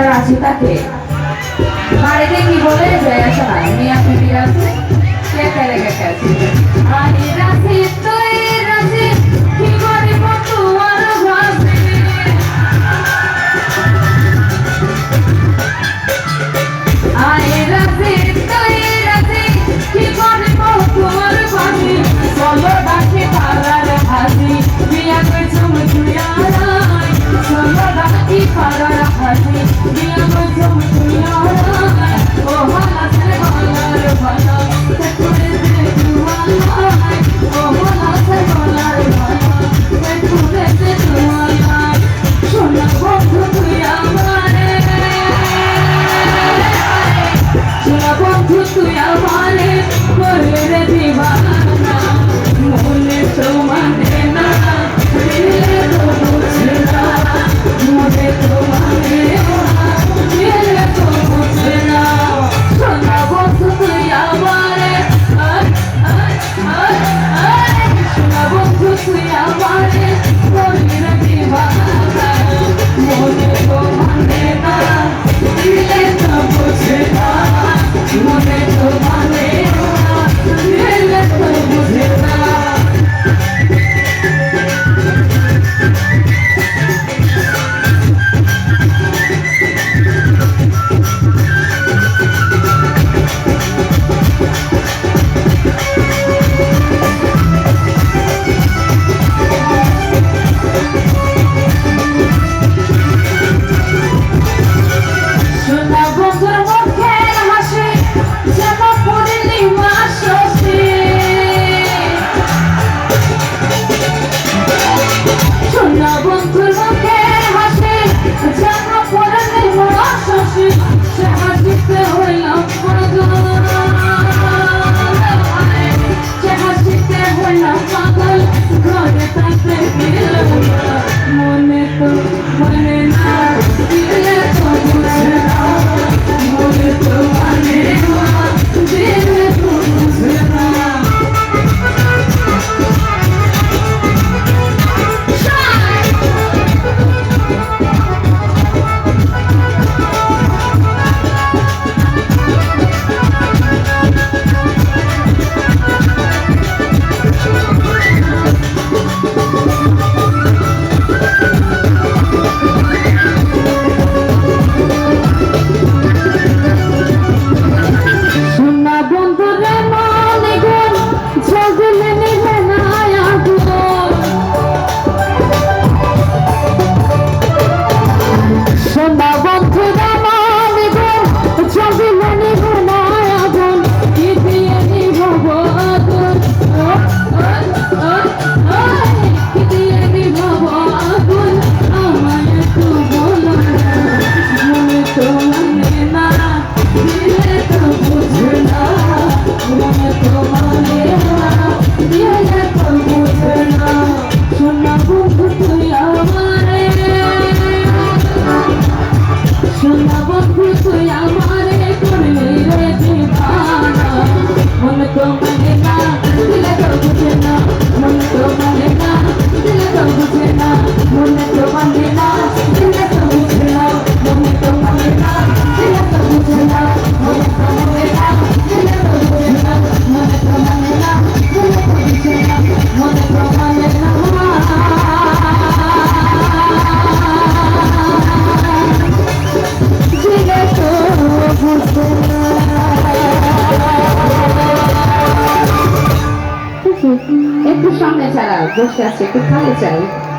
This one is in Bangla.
রাশি তাকে বাড়িতে কি বলে যায় আসা মিয়া পিটি আছে কে করে গেছে আরে রাশি তুই রাশি কি করে পটুয়ার ভাসে আরে রাশি তুই রাশি কি করে পটুয়ার ভাসে চলো বাকি পারার হাসি মিয়া কই চমচুয়া রাই চলো বাকি পারার হাসি মিয়া কই চমচুয়া রাই ও হালা সে হালার ভালা সে করে দে তুয়ালাই ও হালা সে হালার ভালা সে করে দে তুয়ালাই সোনা বন্ধু তুই আমারে সোনা বন্ধু তুই আমারে করে রে দিবানা মনে তো মানে না দিলে তো বুঝে না মনে তো মানে না দিলে তো বুঝে না সোনা বন্ধু তুই আমারে সোনা বন্ধু তুই আমারে করে রে দিবানা মনে তো মানে না দিলে তো বুঝে না মনে তো মানে না দিলে তো বুঝে না সোনা বন্ধুর মুখের হাসি যেন পূর্ণিমা শশী সোনা বন্ধুর মুখের হাসি যেন পূর্ণিমা শশী সে হাসিতে হইলাম পাগল সে হাসিতে হইলাম পাগল ঘরে থাকতে দিলাম মনে তো মানে না দিলে তো বুঝে না মনে তো মানে না দিলে তো বুঝে না সামনে ছাড়া বসে আছে একটু খালি চাই